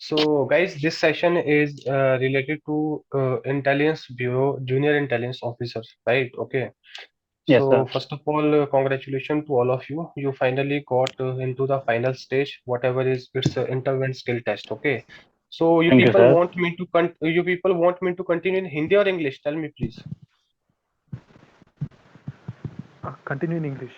So, guys, this session is related to Intelligence Bureau Junior Intelligence Officers, right? Okay. Yes, So, sir. first of all, congratulations to all of you. You finally got into the final stage, whatever is its interval skill test. Okay. So, Thank you, sir. you people want me to continue in Hindi or English? Tell me, please. Continue in English.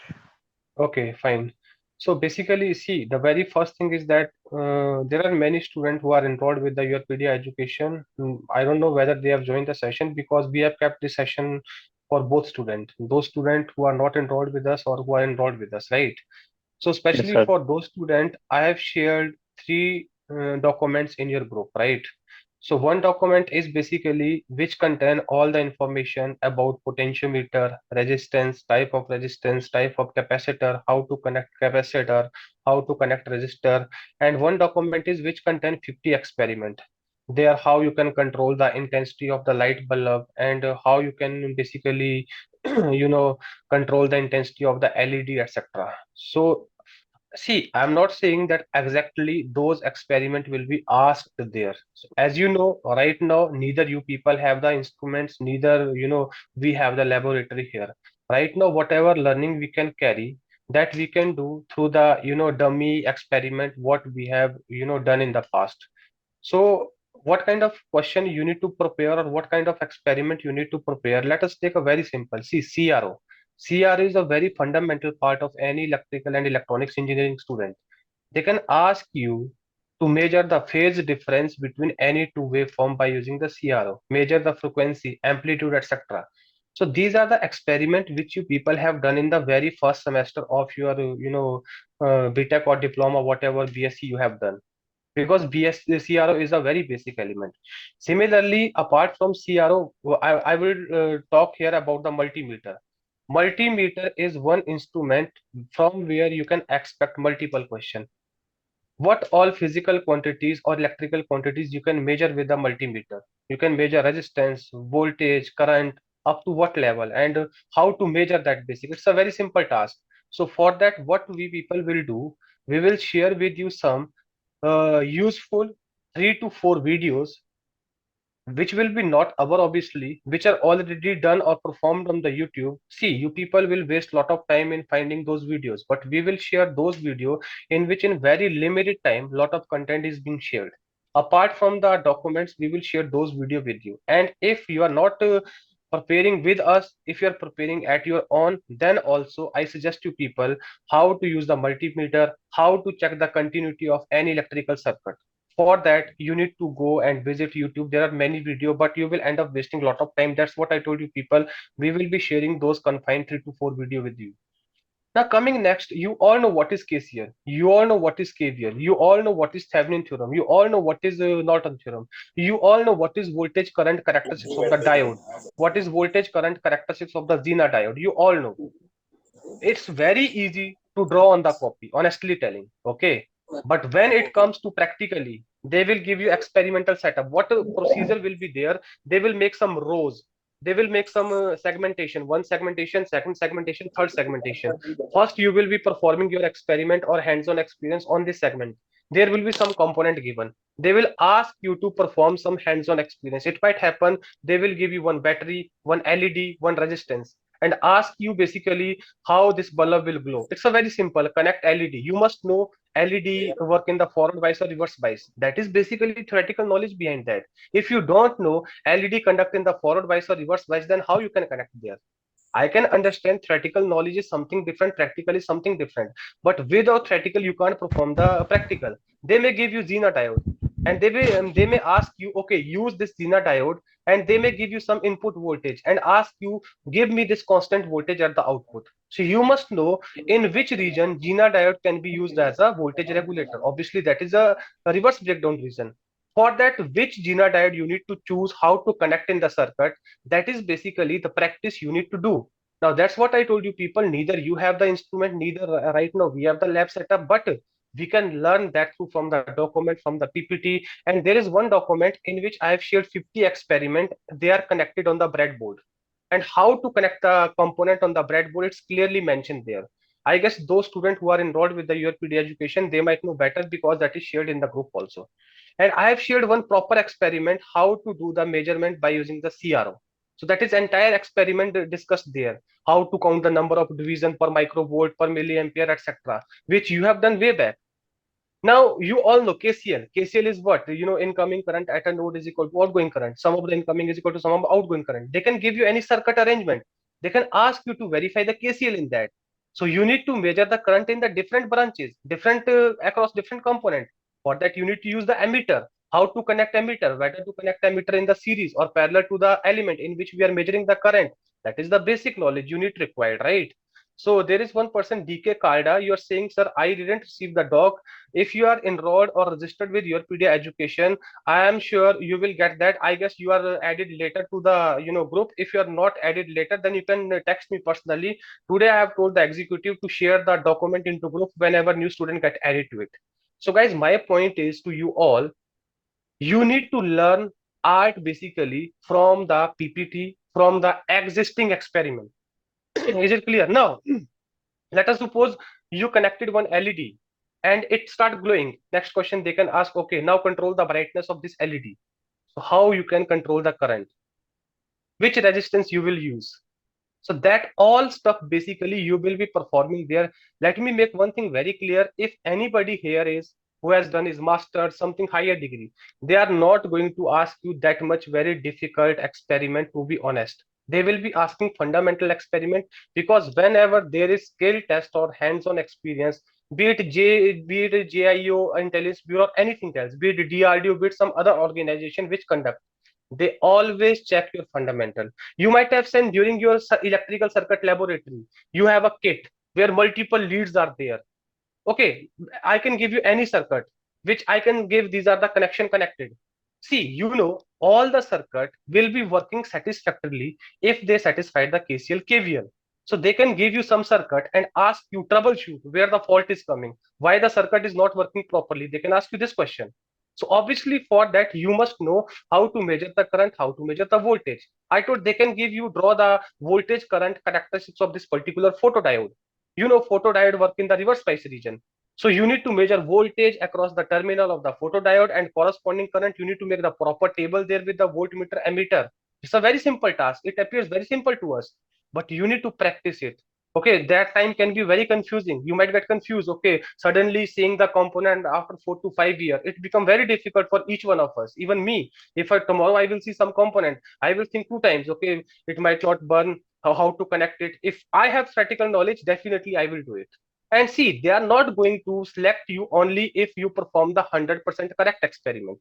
Okay, fine. So basically, see, the very first thing is that there are many students who are enrolled with the YourPedia education. I don't know whether they have joined the session because we have kept this session for both students, those students who are not enrolled with us or who are enrolled with us, right? So Yes, especially sir. for those students, I have shared three documents in your group, right? So one document is basically which contain all the information about potentiometer, resistance, type of capacitor, how to connect capacitor, how to connect resistor, and one document is which contain 50 experiment. There how you can control the intensity of the light bulb and how you can basically you know control the intensity of the LED, etc. So see, I'm not saying that exactly those experiment will be asked there. So as you know, right now, neither you people have the instruments, neither, we have the laboratory here. Right now, whatever learning we can carry, that we can do through the, dummy experiment, what we have, done in the past. So what kind of question you need to prepare or what kind of experiment you need to prepare? Let us take a very simple. See, CRO. CRO is a very fundamental part of any electrical and electronics engineering student. They can ask you to measure the phase difference between any two waveform by using the CRO, measure the frequency, amplitude, etc. So these are the experiment which you people have done in the very first semester of your, BTech or diploma, whatever BSc you have done because CRO is a very basic element. Similarly, apart from CRO, I will talk here about the multimeter. Multimeter is one instrument from where you can expect multiple questions. What all physical quantities or electrical quantities you can measure with the multimeter? You can measure resistance, voltage, current, up to what level, and how to measure that basic. It's a very simple task. So for that, what we people will do, we will share with you some useful 3 to 4 videos which will be not our obviously which are already done or performed on the YouTube. See, you people will waste lot of time in finding those videos, but we will share those video in which in very limited time lot of content is being shared. Apart from the documents, we will share those video with you. And if you are not preparing with us, if you are preparing at your own, then also I suggest you people how to use the multimeter, how to check the continuity of any electrical circuit. For that you need to go and visit YouTube. There are many video, but you will end up wasting a lot of time. That's what I told you people. We will be sharing those confined 3 to 4 video with you. Now coming next, you all know what is KCL, you all know what is KVL, you all know what is Thevenin theorem, you all know what is Norton theorem, you all know what is voltage current characteristics of the diode, what is voltage current characteristics of the Zener diode. You all know. It's very easy to draw on the copy, honestly telling. Okay. But when it comes to practically, they will give you experimental setup. What procedure will be there? They will make some rows. They will make some segmentation, one segmentation, second segmentation, third segmentation. First, you will be performing your experiment or hands-on experience on this segment. There will be some component given. They will ask you to perform some hands-on experience. It might happen they will give you one battery, one LED, one resistance, and ask you basically how this bulb will glow. It's a very simple connect LED. You must know LED work in the forward bias or reverse bias. That is basically theoretical knowledge behind that. If you don't know LED conduct in the forward bias or reverse bias, then how you can connect there? I can understand theoretical knowledge is something different, practical is something different. But without theoretical, you can't perform the practical. They may give you Zener diode, and they may ask you, okay, use this Zener diode, and they may give you some input voltage and ask you, give me this constant voltage at the output. So you must know in which region Zener diode can be used as a voltage regulator. Obviously, that is a reverse breakdown reason. For that, which Zener diode you need to choose, how to connect in the circuit, that is basically the practice you need to do. Now that's what I told you people. Neither you have the instrument, neither right now we have the lab setup, but we can learn that through from the document, from the PPT. And there is one document in which I have shared 50 experiment. They are connected on the breadboard, and how to connect the component on the breadboard, it's clearly mentioned there. I guess those students who are enrolled with the YourPedia education, they might know better because that is shared in the group also. And I have shared one proper experiment how to do the measurement by using the CRO. So that is entire experiment discussed there. How to count the number of division per microvolt per milliampere, etc., which you have done way back. Now you all know KCL. KCL is what? Incoming current at a node is equal to outgoing current. Sum of the incoming is equal to sum of outgoing current. They can give you any circuit arrangement. They can ask you to verify the KCL in that. So you need to measure the current in the different branches, different across different component. For that you need to use the ammeter. How to connect ammeter? Whether to connect ammeter in the series or parallel to the element in which we are measuring the current. That is the basic knowledge you need required, right? So there is one person DK Kalda. You are saying, sir, I didn't receive the doc. If you are enrolled or registered with YourPedia Education, I am sure you will get that. I guess you are added later to the group. If you are not added later, then you can text me personally. Today I have told the executive to share the document into group whenever new student get added to it. So guys, my point is to you all, you need to learn art basically from the PPT, from the existing experiment. Is it clear now? Let us suppose you connected one LED and it start glowing. Next question they can ask, okay, now control the brightness of this LED. So how you can control the current? Which resistance you will use? So that all stuff basically you will be performing there. Let me make one thing very clear. If anybody here is who has done his master something higher degree, they are not going to ask you that much very difficult experiment, to be honest. They will be asking fundamental experiment, because whenever there is skill test or hands-on experience, be it JIO Intelligence Bureau or anything else, be it DRDO, be it some other organization which conduct, they always check your fundamental. You might have seen during your electrical circuit laboratory, you have a kit where multiple leads are there. Okay, I can give you any circuit which I can give. These are the connection connected. See, all the circuit will be working satisfactorily if they satisfy the KCL KVL. So they can give you some circuit and ask you troubleshoot where the fault is coming, why the circuit is not working properly. They can ask you this question. So obviously for that you must know how to measure the current, how to measure the voltage. I told they can give you draw the voltage current characteristics of this particular photodiode. Photodiode work in the reverse bias region. So you need to measure voltage across the terminal of the photodiode and corresponding current. You need to make the proper table there with the voltmeter ammeter. It's a very simple task. It appears very simple to us, but you need to practice it. Okay, that time can be very confusing. You might get confused. Okay, suddenly seeing the component after 4 to 5 years, it become very difficult for each one of us. Even me, if tomorrow I will see some component, I will think two times. Okay, it might not burn. How to connect it? If I have theoretical knowledge, definitely I will do it. And see, they are not going to select you only if you perform the 100% correct experiment.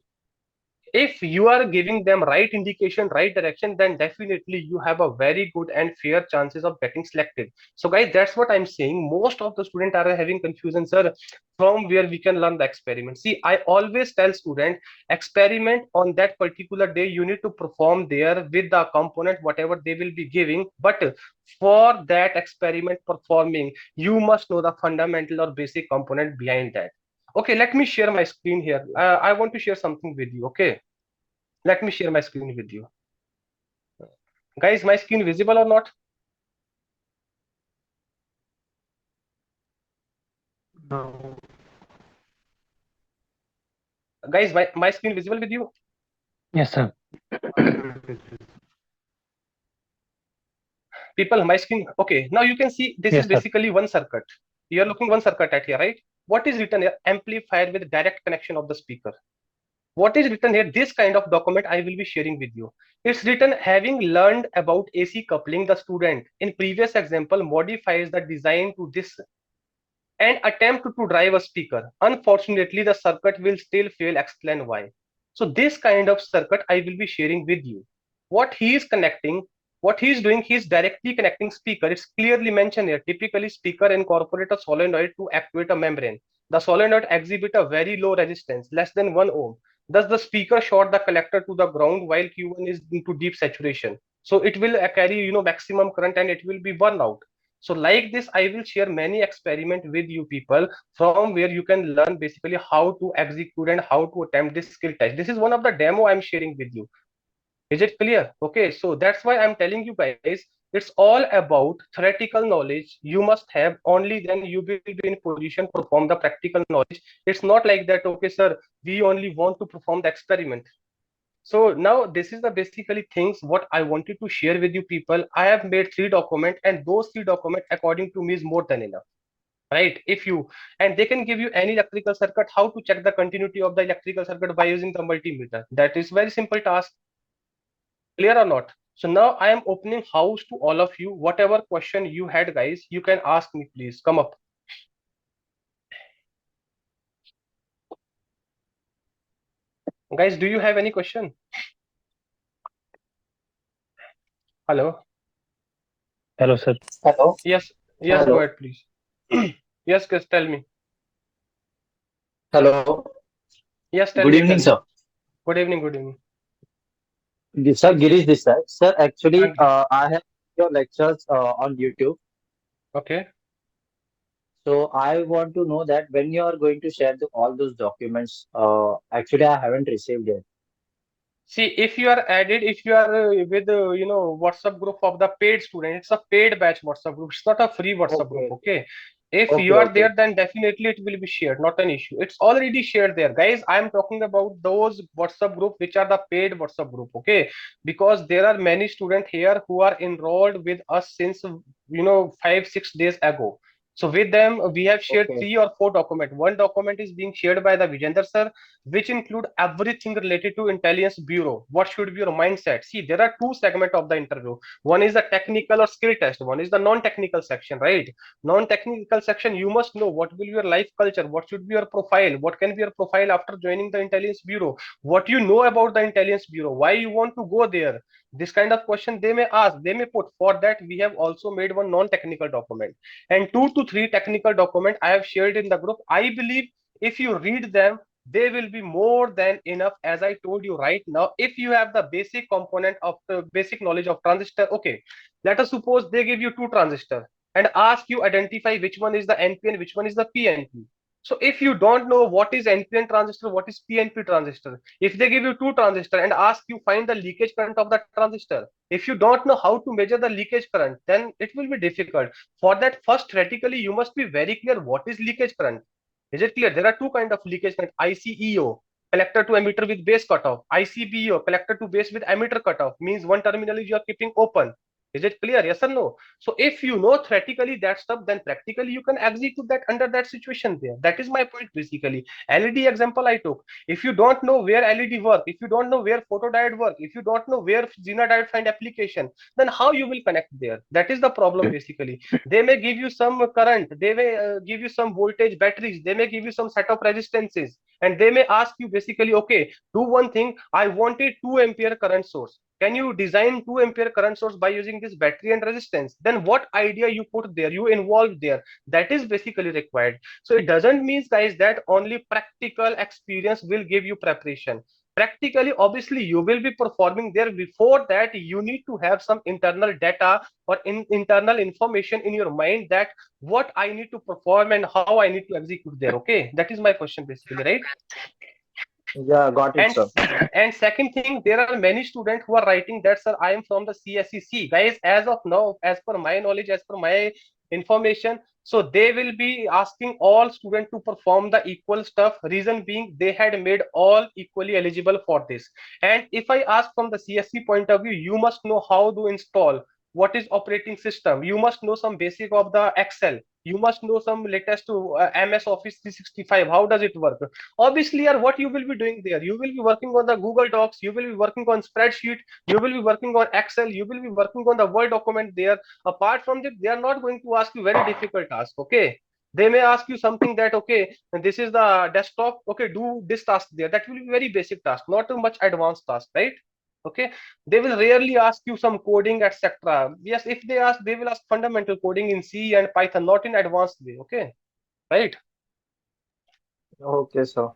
If you are giving them right indication, right direction, then definitely you have a very good and fair chances of getting selected. So guys, that's what I'm saying. Most of the students are having confusion, sir, from where we can learn the experiment. See, I always tell student, experiment on that particular day you need to perform there with the component whatever they will be giving. But for that experiment performing, you must know the fundamental or basic component behind that. Okay, let me share my screen here. I want to share something with you. Okay, let me share my screen with you. Guys, my screen visible or not? Now, Guys, my screen visible with you? Yes, sir. People, my screen. Okay, now you can see this is Yes, sir. basically one circuit. You are looking one circuit at here, right? What is written here? Amplifier with direct connection of the speaker. What is written here? This kind of document I will be sharing with you. It's written, having learned about AC coupling, the student in previous example modifies the design to this and attempt to drive a speaker. Unfortunately, the circuit will still fail. Explain why. So this kind of circuit I will be sharing with you. What he is connecting, what he is doing, he is directly connecting speaker. It's clearly mentioned here. Typically, speaker incorporate a solenoid to actuate a membrane. The solenoid exhibit a very low resistance, less than 1 ohm. Thus, the speaker short the collector to the ground while Q1 is into deep saturation. So it will carry maximum current and it will be burn out. So like this, I will share many experiment with you people from where you can learn basically how to execute and how to attempt this skill test. This is one of the demo I'm sharing with you. Is it clear? Okay, so that's why I'm telling you guys, It's all about theoretical knowledge you must have, only then you will be in position to perform the practical knowledge. It's not like that, okay sir, we only want to perform the experiment. So now this is the basically things what I wanted to share with you people. I have made 3 documents, and those 3 documents according to me is more than enough, right? If you, and they can give you any electrical circuit, how to check the continuity of the electrical circuit by using the multimeter. That is very simple task. Clear or not? So now I am opening house to all of you. Whatever question you had, guys, you can ask me. Please come up, guys. Do you have any question? Hello. Hello, sir. Hello. Yes. Yes. Go Hello. ahead, please. Yes, guys. Tell me. Hello. Yes. Tell Good me. evening, Tell me. sir. Good evening. Good evening. Sir, Please. Girish this side. Sir, actually, And I have your lectures on YouTube. okay. So I want to know that when you are going to share all those documents, actually, I haven't received yet. See, if you are added, if you are with WhatsApp group of the paid student, it's a paid batch WhatsApp group. It's not a free WhatsApp group. Okay. Okay. If you Okay. are Okay. there, then definitely it will be shared. Not an issue. It's already shared there, guys. I am talking about those WhatsApp group which are the paid WhatsApp group. Okay, because there are many students here who are enrolled with us since 5-6 days ago. So with them, we have shared Okay. 3 or 4 documents. One document is being shared by the Vijender sir, which include everything related to intelligence bureau. What should be your mindset? See, there are 2 segments of the interview. One is the technical or skill test, one is the non-technical section, right? Non-technical section, you must know what will be your life culture, what should be your profile, what can be your profile after joining the intelligence bureau, what you know about the intelligence bureau, why you want to go there. This kind of question they may ask, they may put. For that we have also made one non-technical document, and 2 to 3 technical document I have shared in the group. I believe if you read them, they will be more than enough. As I told you right now, if you have the basic component of the basic knowledge of transistor. Okay, let us suppose they give you 2 transistor and ask you identify which one is the NPN, which one is the PNP. So if you don't know what is NPN transistor, what is PNP transistor, if they give you 2 transistor and ask you find the leakage current of the transistor, if you don't know how to measure the leakage current, then it will be difficult. For that, first theoretically you must be very clear what is leakage current. Is it clear? There are 2 kind of leakage current: ICEO, collector to emitter with base cutoff; ICBO, collector to base with emitter cutoff. Means one terminal is you are keeping open. Is it clear? Yes or no? So if you know theoretically that stuff, then practically you can execute that under that situation there. That is my point basically. LED example I took. If you don't know where LED work, if you don't know where photodiode work, if you don't know where Zener diode find application, then how you will connect there? That is the problem basically. They may give you some current, they may give you some voltage batteries, they may give you some set of resistances, and they may ask you basically, okay, do one thing, I wanted 2 ampere current source, can you design 2 ampere current source by using this battery and resistance? Then what idea you put there, you involve there, that is basically required. So it doesn't mean, guys, that only practical experience will give you preparation. Practically, obviously you will be performing there. Before that, you need to have some internal data or internal information in your mind that what I need to perform and how I need to execute there. Okay, that is my question basically, right? Yeah, got it, and sir. and second thing, there are many students who are writing that, sir, I am from the CSEC. Guys, as of now, as per my knowledge, as per my information, so they will be asking all students to perform the equal stuff. Reason being, they had made all equally eligible for this. And if I ask from the CSC point of view, you must know how to install, what is operating system, you must know some basic of the Excel, you must know some latest to MS Office 365, how does it work. Obviously, what you will be doing there, you will be working on the Google Docs, you will be working on spreadsheet, you will be working on Excel, you will be working on the Word document there. Apart from that, they are not going to ask you very difficult task. Okay, they may ask you something that, okay, this is the desktop, okay, do this task there. That will be very basic task, not too much advanced task, right? Okay, they will rarely ask you some coding, etc. Yes, if they ask, they will ask fundamental coding in C and Python, not in advanced way. Okay, right? Okay, sir.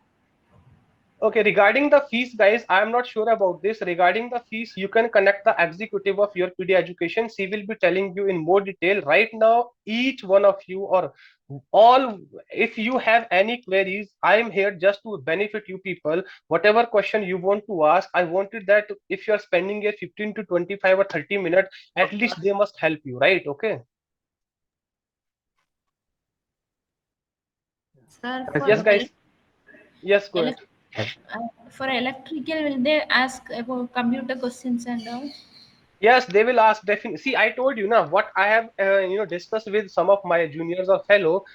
Okay, regarding the fees, guys, I am not sure about this. Regarding the fees, you can connect the executive of your PD education. She will be telling you in more detail. Right now, each one of you or all, if you have any queries, I am here just to benefit you people. Whatever question you want to ask, I wanted that if you are spending a 15 to 25 or 30 minutes, at least they must help you, right? Okay. Sir, Yes, guys. Yes, go ahead. elec- for electrical, will they ask about computer questions and all? Yes, they will ask definitely. See, I told you now what I have discussed with some of my juniors or fellow.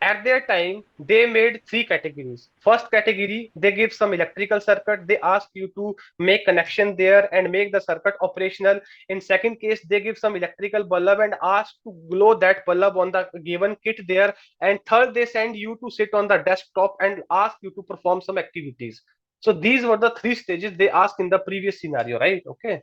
At their time, they made three categories. First category, they give some electrical circuit. They ask you to make connection there and make the circuit operational. In second case, they give some electrical bulb and ask to glow that bulb on the given kit there. And third, they send you to sit on the desktop and ask you to perform some activities. So these were the three stages they asked in the previous scenario, right? Okay,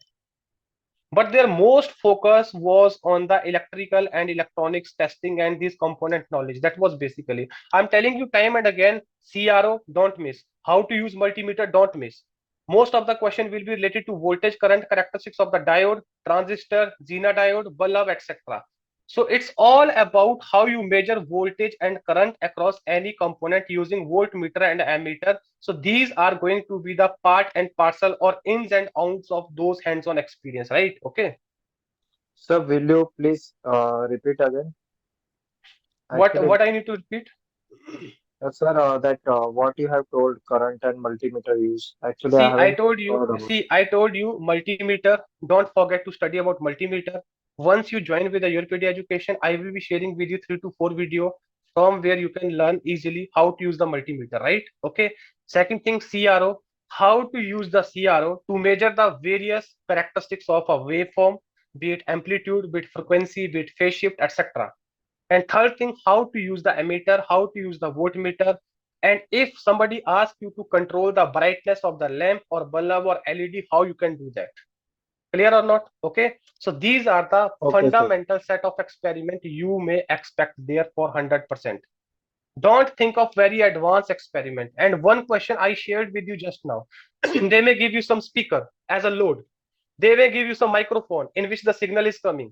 but their most focus was on the electrical and electronics testing and this component knowledge. That was basically, I'm telling you time and again, CRO, don't miss. How to use multimeter, don't miss. Most of the question will be related to voltage, current, characteristics of the diode, transistor, Zener diode, bulb, etc. So it's all about how you measure voltage and current across any component using voltmeter and ammeter. So these are going to be the part and parcel or ins and outs of those hands-on experience, right? Okay. Sir, will you please repeat again? Actually, What I need to repeat? sir, that what you have told current and multimeter use. Actually, I See, I haven't told you, heard about. see, I told you multimeter. Don't forget to study about multimeter. Once you join with the YourPedia education, I will be sharing with you 3 to 4 video from where you can learn easily how to use the multimeter, right? Okay. Second thing, CRO, how to use the CRO to measure the various characteristics of a waveform, be it amplitude, be it frequency, be it phase shift, etc. And third thing, how to use the emitter, how to use the voltmeter. And if somebody asks you to control the brightness of the lamp or bulb or LED, how you can do that. Clear or not? Okay. So these are the Okay, sir. fundamental set of experiment you may expect there for 100%. Don't think of very advanced experiment. And one question I shared with you just now, they may give you some speaker as a load. They may give you some microphone in which the signal is coming.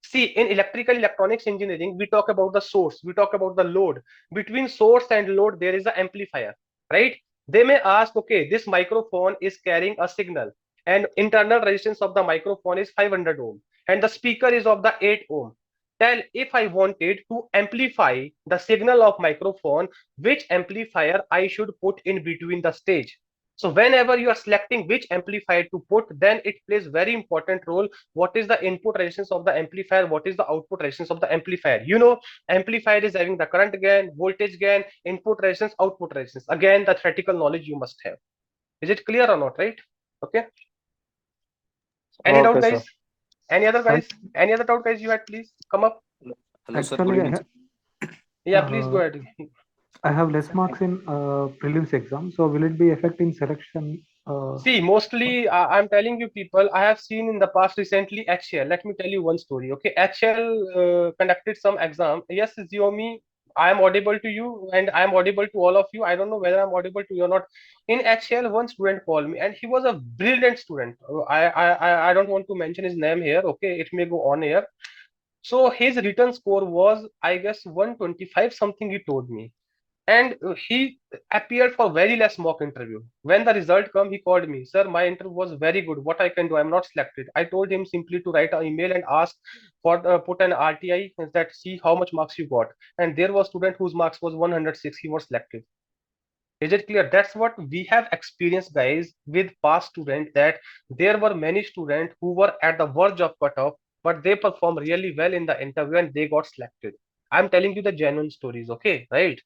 See, in electrical electronics engineering, we talk about the source, we talk about the load. Between source and load, there is an amplifier, right? They may ask, okay, this microphone is carrying a signal, and internal resistance of the microphone is 500 ohm, and the speaker is of the 8 ohm. Tell if I wanted to amplify the signal of microphone, which amplifier I should put in between the stage. So whenever you are selecting which amplifier to put, then it plays very important role. What is the input resistance of the amplifier? What is the output resistance of the amplifier? You know, amplifier is having the current gain, voltage gain, input resistance, output resistance. Again, the theoretical knowledge you must have. Is it clear or not, right? Okay. Any doubt, Okay, sir. guys? Any other Ac- guys? Any other doubt, guys? You had, please come up. Hello, sir. Good Actually, evening, sir. Yeah, please go ahead. I have less marks in prelims exam, so will it be affecting selection? See, mostly I'm telling you people, I have seen in the past recently HL. Let me tell you one story. Okay, HL conducted some exam. Yes, Xiaomi, I am audible to you and I am audible to all of you. I don't know whether I'm audible to you or not. In HL, one student called me and he was a brilliant student. I don't want to mention his name here. Okay, it may go on here. So his written score was, I guess, 125 something. He told me, and he appeared for very less mock interview. When the result come, he called me, sir, my interview was very good, what I can do, I'm not selected. I told him simply to write an email and ask for put an RTI that see how much marks you got, and there was student whose marks was 106, he was selected. Is it clear? That's what we have experienced, guys, with past students, that there were many students who were at the verge of cutoff, but they performed really well in the interview and they got selected. I'm telling you the genuine stories, okay, right?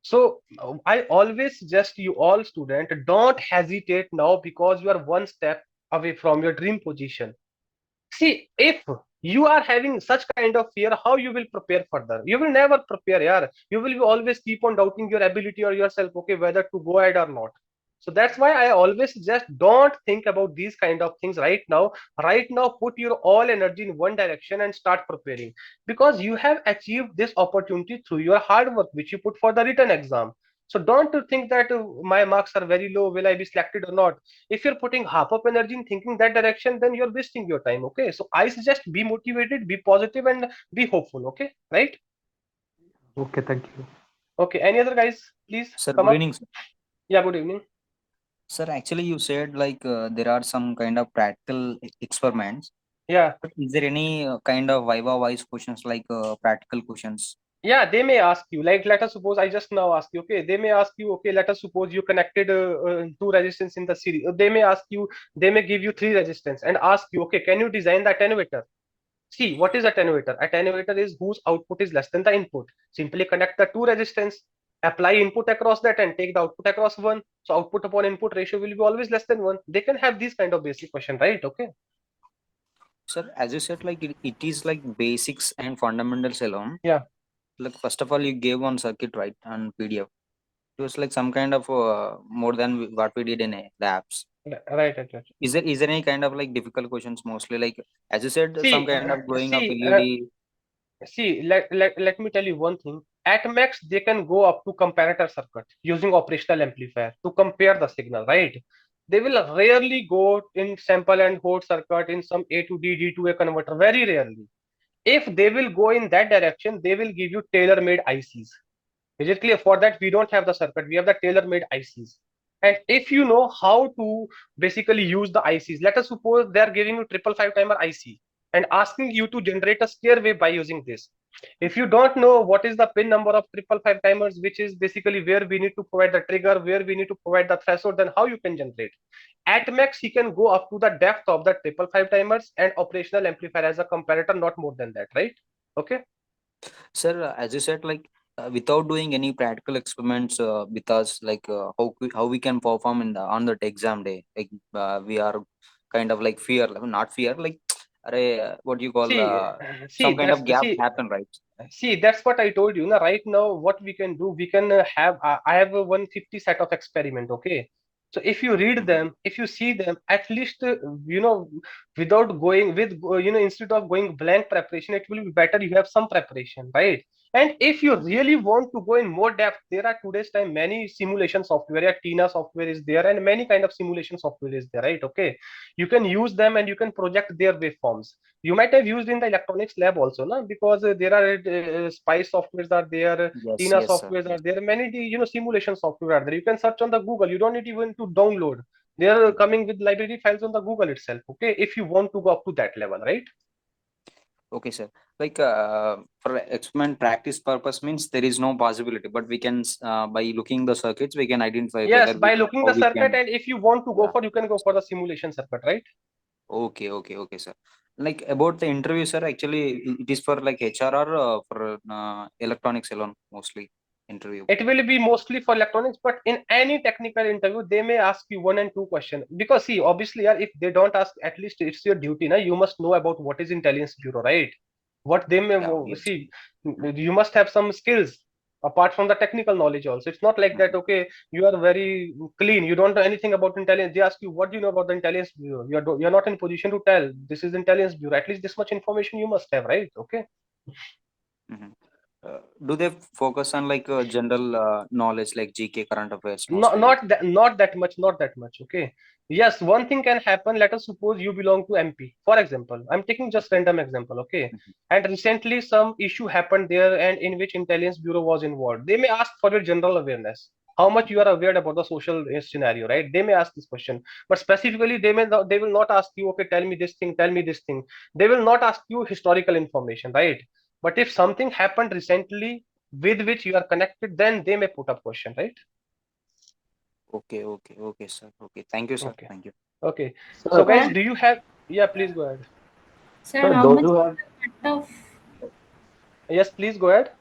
So I always suggest you all student, don't hesitate now because you are one step away from your dream position. See, if you are having such kind of fear, how you will prepare further? You will never prepare, yeah. You will be always keep on doubting your ability or yourself, okay, whether to go ahead or not. So that's why I always suggest don't think about these kind of things right now. Right now, put your all energy in one direction and start preparing, because you have achieved this opportunity through your hard work, which you put for the written exam. So don't think that my marks are very low, will I be selected or not? If you're putting half of energy in thinking that direction, then you're wasting your time. Okay, so I suggest be motivated, be positive, and be hopeful. Okay, right? Okay, thank you. Okay, any other guys, please Sir, come good up. evening. Yeah, good evening. Sir, actually, you said like there are some kind of practical experiments. Yeah. But is there any kind of Viva wise questions like practical questions? Yeah, they may ask you, like, let us suppose I just now ask you, okay, they may ask you, okay, let us suppose you connected two resistance in the series. They may ask you, they may give you three resistance and ask you, okay, can you design the attenuator? See, what is attenuator? Attenuator is whose output is less than the input. Simply connect the two resistance, apply input across that and take the output across one. So output upon input ratio will be always less than one. They can have these kind of basic question, right? Okay. Sir, as you said, like it is like basics and fundamentals alone. Yeah. Like first of all, you gave one circuit right on PDF. It was like some kind of more than what we did in the apps. Right, right, right. Is there any kind of like difficult questions mostly like as you said some See, kind of going of see, LED? See, let me tell you one thing. At max, they can go up to comparator circuit using operational amplifier to compare the signal, right? They will rarely go in sample and hold circuit in some A to D, D to A converter, very rarely. If they will go in that direction, they will give you tailor-made ICs. Is it clear? For that, we don't have the circuit, we have the tailor-made ICs. And if you know how to basically use the ICs, let us suppose they are giving you 555 timer IC and asking you to generate a scare wave by using this. If you don't know what is the pin number of 555 timers, which is basically where we need to provide the trigger, where we need to provide the threshold, then how you can generate? At max, he can go up to the depth of the 555 timers and operational amplifier as a comparator, not more than that, right? Okay. Sir, as you said, like without doing any practical experiments with us, like how we can perform in the on that exam day, like we are kind of like fear, like, not fear, like what you call See, some see, kind that's of gap see, happen, right? See, that's what I told you. Na, right now, what we can do, we can have, I have a 150 set of experiment. Okay. So if you read Mhm. them, if you see them, at least, you know, without going with, instead of going blank preparation, it will be better you have some preparation, right? And if you really want to go in more depth, there are today's time many simulation software. Yeah, Tina software is there, and many kind of simulation software is there, right? Okay. You can use them and you can project their waveforms. You might have used in the electronics lab also, na? Because there are spice softwares are there, Yes, tina yes, sir. softwares are Yes. there, many simulation software are there. You can search on the Google, you don't need even to download. They are coming with library files on the Google itself. Okay, if you want to go up to that level, right? Okay, sir. Like for experiment practice purpose means there is no possibility, but we can by looking the circuits we can identify Yes, whether we by looking how the we circuit, can. and if you want to go Yeah. for, you can go for the simulation circuit, right? Okay, okay, okay, sir. Like about the interview, sir. Actually, it is for like HR or for electronics alone mostly interview. It will be mostly for electronics, but in any technical interview, they may ask you one and two questions. Because see, obviously, yeah, if they don't ask, at least it's your duty. Now you must know about what is intelligence bureau, right? What they may Yeah, yes. see, you must have some skills apart from the technical knowledge also. It's not like that. Mhm. Okay, you are very clean. You don't know anything about intelligence. They ask you, what do you know about the intelligence bureau? You're not in position to tell. This is intelligence bureau. At least this much information you must have, right? Okay. Mhm. Do they focus on like general knowledge like GK current affairs not mostly? not that not that much, not that much. Okay, yes, one thing can happen. Let us suppose you belong to MP, for example. I'm taking just random example. Okay, Mhm. and recently some issue happened there, and in which intelligence bureau was involved. They may ask for your general awareness, how much you are aware about the social scenario, right? They may ask this question, but specifically they will not ask you, okay, tell me this thing, tell me this thing. They will not ask you historical information, right? But if something happened recently with which you are connected, then they may put up question, right? Okay, okay, okay, sir. Okay, thank you, sir. Okay. Thank you. Okay. So Sir, guys, Sir, do you have, yeah, please go ahead. sir, sir, how those much who is have the cutoff? Yes, please go ahead.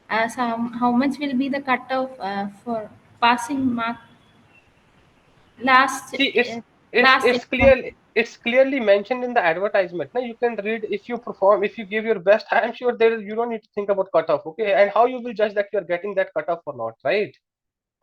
How much will be the cutoff for passing mark last See, last it's exam? clearly mentioned in the advertisement. Now you can read, if you perform, if you give your best, I'm sure you don't need to think about cutoff. Okay, and how you will judge that you're getting that cutoff or not, right?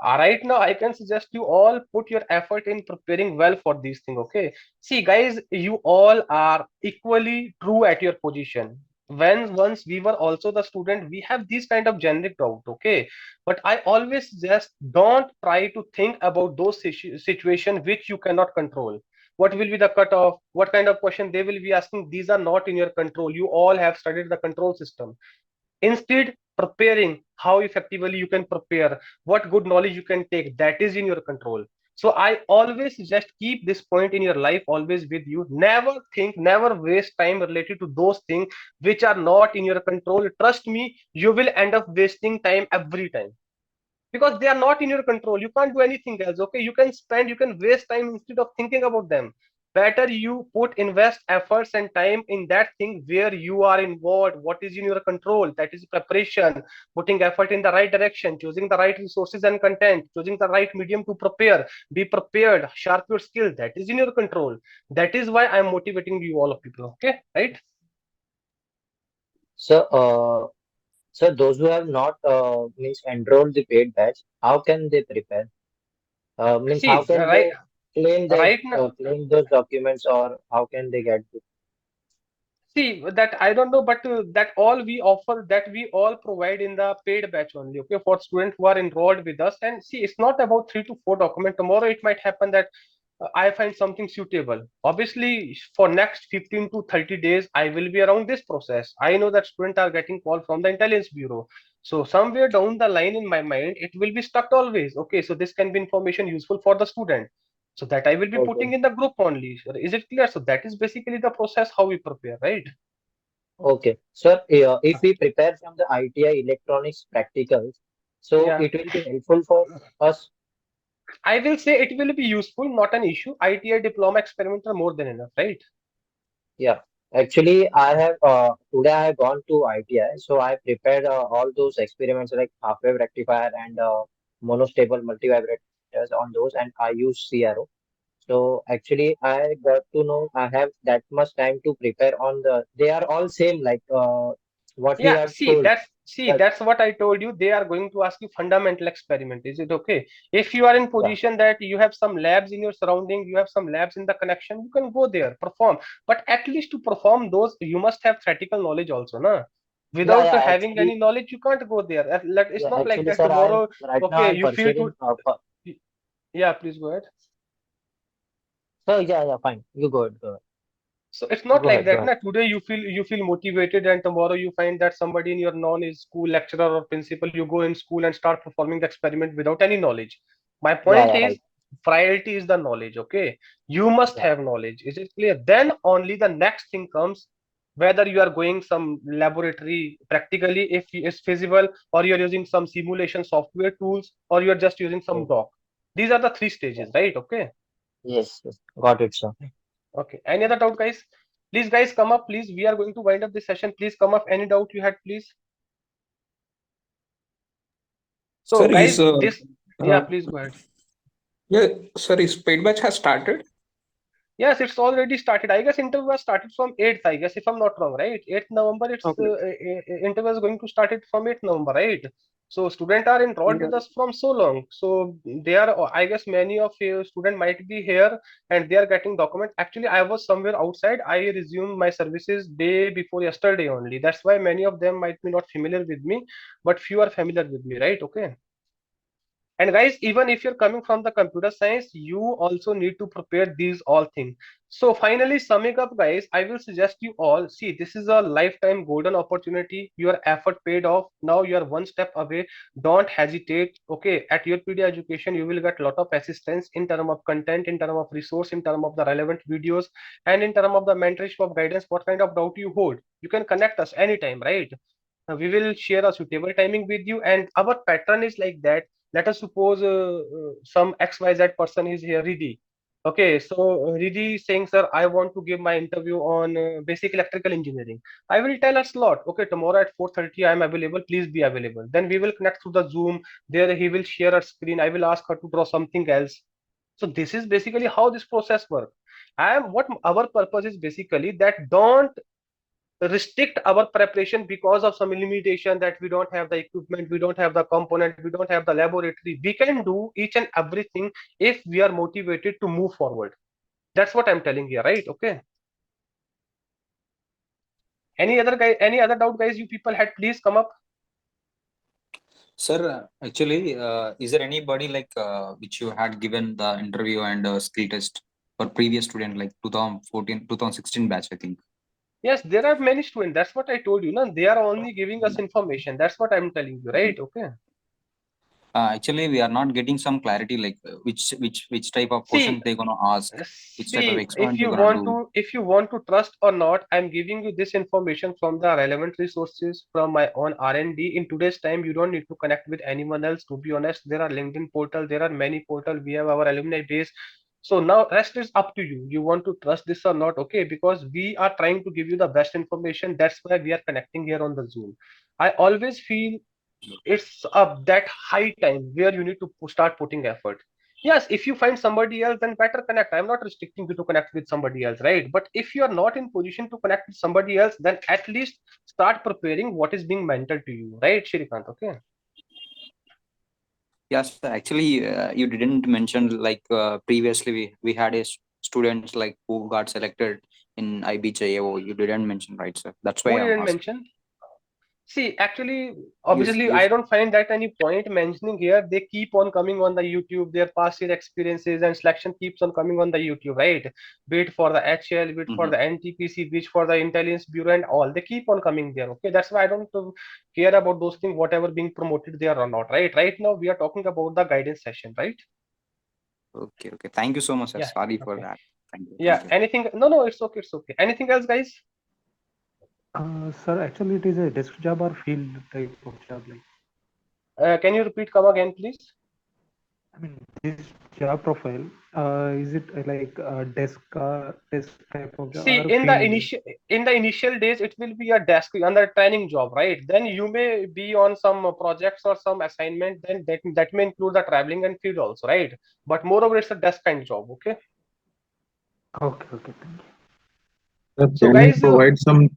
Right now, I can suggest you all put your effort in preparing well for these things. Okay. See, guys, you all are equally true at your position. When once we were also the student, we have these kind of generic doubt, okay? But I always just don't try to think about those situation which you cannot control. What will be the cutoff? What kind of question they will be asking? These are not in your control. You all have studied the control system. Instead, preparing how effectively you can prepare, what good knowledge you can take, that is in your control. So I always just keep this point in your life always with you. Never think, never waste time related to those things which are not in your control. Trust me, you will end up wasting time every time because they are not in your control. You can't do anything else. Okay, you can waste time instead of thinking about them. Better you invest efforts and time in that thing where you are involved, what is in your control, that is preparation, putting effort in the right direction, choosing the right resources and content, choosing the right medium to prepare, be prepared, sharp your skill, that is in your control. That is why I'm motivating you all of people. Okay, right? So, so those who have not means enrolled the paid batch, how can they prepare? Means how See, can right, they claim that right now. claim those documents, or how can they get it? See, that I don't know, but that all we offer, that we all provide in the paid batch only, okay, for students who are enrolled with us. And see, it's not about 3 to 4 documents. Tomorrow it might happen that I find something suitable. Obviously, for next 15 to 30 days, I will be around this process. I know that students are getting call from the intelligence bureau. So somewhere down the line in my mind, it will be stuck always. Okay, so this can be information useful for the student. So that I will be Okay. putting in the group only. Is it clear? So that is basically the process how we prepare, right? Okay. So, if we prepare from the ITI electronics practicals, so Yeah, it will be helpful for us. I will say it will be useful, not an issue. ITI diploma experiment are more than enough, right? Yeah. Actually, I have today I have gone to ITI, so I prepared all those experiments like half wave rectifier and monostable multivibrators on those, and I use CRO. So actually, I got to know I have that much time to prepare on the. They are all same, like what you Yeah, have told. That that's what I told you. They are going to ask you fundamental experiment. Is it okay? If you are in yeah, position that you have some labs in your surrounding, you have some labs in the connection, you can go there, perform. But at least to perform those, you must have theoretical knowledge also, na? yeah, Without yeah. having any Actually, knowledge, you can't go there. It's yeah. not like Actually, that sir, I am tomorrow. right now. Okay, I'm you feel to. pursuing. Yeah, please go ahead. So yeah, yeah, fine. You go ahead. Go ahead. So it's not Go like ahead. Go that. ahead. Na? Today you feel motivated, and tomorrow you find that somebody in your known is school lecturer or principal. You go in school and start performing the experiment without any knowledge. My Yeah, point yeah, is right. priority is the knowledge. Okay, you must Yeah. have knowledge. Is it clear? Then only the next thing comes. Whether you are going some laboratory practically, if it's feasible, or you're using some simulation software tools, or you're just using some Yes. doc. These are the three Yeah. stages, right? Okay. Yes. Yes. Got it, sir. Okay. Any other doubt, guys? Please, guys, come up. Please, we are going to wind up this session. Please come up. Any doubt you had, please. So, Sir, guys, is yeah, uh, please go ahead. yeah, sir, is paid batch has started? Yes, it's already started. I guess interview was started from 8th, I guess, if I'm not wrong, right? 8th November, Okay. interview is going to start it from 8th November, right? So students are enrolled Yeah. with us from so long. So they are, I guess many of you student might be here and they are getting documents. Actually, I was somewhere outside. I resumed my services day before yesterday only. That's why many of them might be not familiar with me, but few are familiar with me, right? Okay. And guys, even if you're coming from the computer science, you also need to prepare these all things. So finally, summing up, guys, I will suggest you all see this is a lifetime golden opportunity. Your effort paid off. Now you are one step away. Don't hesitate. Okay, at YourPedia Education, you will get a lot of assistance in terms of content, in terms of resource, in terms of the relevant videos, and in terms of the mentorship of guidance. What kind of doubt you hold, you can connect us anytime, right? We will share a suitable timing with you, and our pattern is like that. Let us suppose some xyz person is here, Riddhi. Okay, so Riddhi is saying, sir, I want to give my interview on basic electrical engineering. I will tell a slot. Okay, tomorrow at 4:30 I am available, please be available. Then we will connect through the Zoom. There he will share a screen. I will ask her to draw something else. So this is basically how this process works. And what our purpose is basically that don't restrict our preparation because of some limitation that we don't have the equipment, we don't have the component, we don't have the laboratory. We can do each and everything if we are motivated to move forward. That's what I'm telling you, right? Okay. Any other guy, any other doubt, guys? You people had, please come up. Sir, actually, is there anybody like which you had given the interview and skill test for previous student like 2014, 2016 batch, I think? Yes, there are many students. That's what I told you. No, they are only giving us information. That's what I'm telling you, right? Okay. Actually, we are not getting some clarity like which type of See, question they're gonna ask, which type of See, experiment they're gonna do. if you want to trust or not, I'm giving you this information from the relevant resources from my own R&D. In today's time, you don't need to connect with anyone else. To be honest, there are LinkedIn portal, there are many portal. We have our alumni base. So now rest is up to you. You want to trust this or not, okay? Because we are trying to give you the best information. That's why we are connecting here on the Zoom. I always feel it's that high time where you need to start putting effort. Yes, if you find somebody else, then better connect. I'm not restricting you to connect with somebody else, right? But if you are not in position to connect with somebody else, then at least start preparing what is being mentored to you, right, Shrikant? Okay. Yes, actually, you didn't mention like previously we had students like who got selected in IB JIO. You didn't mention, right, sir? That's why Who I'm didn't asking. mention? See, actually, Yes, obviously, I yes. don't find that any point mentioning here. They keep on coming on the YouTube, their past year experiences and selection keeps on coming on the YouTube, right? Be it for the HL, be it for Mm-hmm. the NTPC, be it for the Intelligence Bureau and all. They keep on coming there, okay? That's why I don't care about those things, whatever being promoted there or not, right? Right now, we are talking about the guidance session, right? Okay, okay. Thank you so much, sir. Yeah, Sorry for okay. that. Thank you, Yeah, thank you. anything? No, no, it's okay, it's okay. Anything else, guys? Sir, actually, it is a desk job or field type of job. Like, Can you repeat, come again, please? I mean, this job profile, is it like a desk type of job See, or field? in the initial days, it will be a desk under training job, right? Then you may be on some projects or some assignment. Then that may include the traveling and field also, right? But moreover, it's a desk kind job. Okay. Okay, okay, thank you. Sir, So, can you guys, provide some?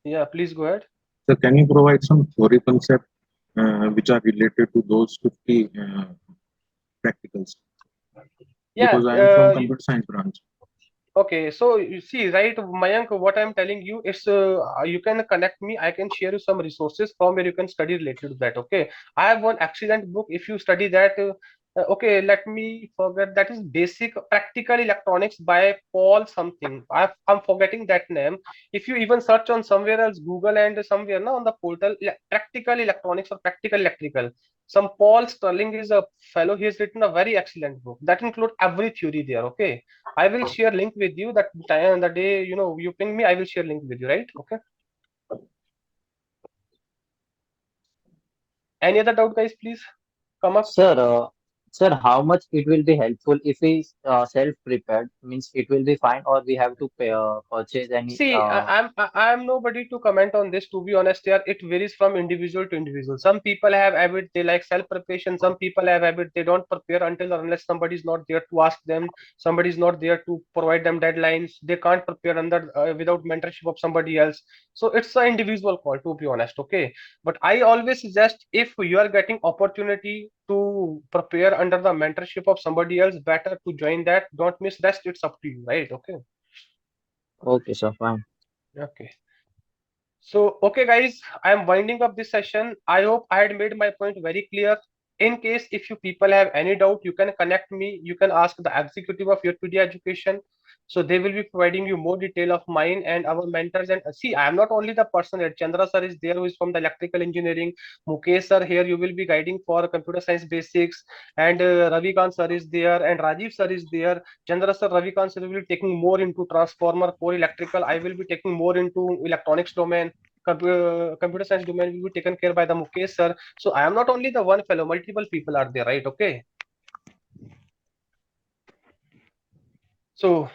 yeah, please go ahead. Sir, can you provide some theory concept which are related to those 50 practicals? Yeah, Because I am from computer science branch. okay, so you see, right, Mayank, what I'm telling you is you can connect me. I can share you some resources from where you can study related to that. Okay, I have one excellent book. If you study that, okay, let me forget. That is Basic Practical Electronics by Paul something. I'm forgetting that name. If you even search on somewhere else, Google and somewhere now on the portal, Practical Electronics or Practical Electrical. Some Paul Sterling is a fellow. He has written a very excellent book that includes every theory there. Okay, I will share link with you that time the day you ping me. I will share link with you, right? Okay. Any other doubt, guys? Please come up. Sir, sir, how much it will be helpful if we self-prepared? Means it will be fine, or we have to pay, purchase any. See, I'm nobody to comment on this. To be honest, here it varies from individual to individual. Some people have habit they like self preparation. Some people have habit they don't prepare until or unless somebody is not there to ask them. Somebody is not there to provide them deadlines. They can't prepare under without mentorship of somebody else. So it's an individual call. To be honest, okay. But I always suggest if you are getting opportunity to prepare under the mentorship of somebody else, better to join that. Don't miss rest. It's up to you, right? Okay. Okay, sir, fine. Okay. So, okay, guys, I am winding up this session. I hope I had made my point very clear. In case if you people have any doubt, you can connect me. You can ask the executive of YourPedia Education. So they will be providing you more detail of mine and our mentors. And see, I am not only the person that Chandra sir is there who is from the electrical engineering. Mukesh sir here you will be guiding for computer science basics. And Ravikant sir is there and Rajiv sir is there. Chandra sir, Ravikant sir will be taking more into transformer, core electrical. I will be taking more into electronics domain. Computer science domain will be taken care by the Mukesh sir. So I am not only the one fellow, multiple people are there, right? Okay. So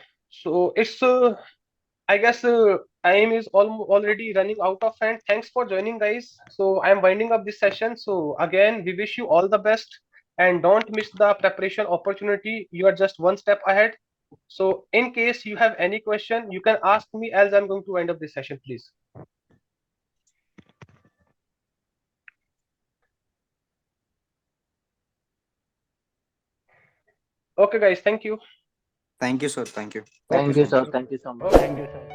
it's I guess time is already running out of hand. Thanks for joining, guys. So I am winding up this session. So again, we wish you all the best and don't miss the preparation opportunity. You are just one step ahead. So in case you have any question, you can ask me as I'm going to wind up this session, please. Okay, guys. Thank you. Thank you, sir. Thank you. Okay. Thank you, Thank sir. you. Thank you so much. Okay.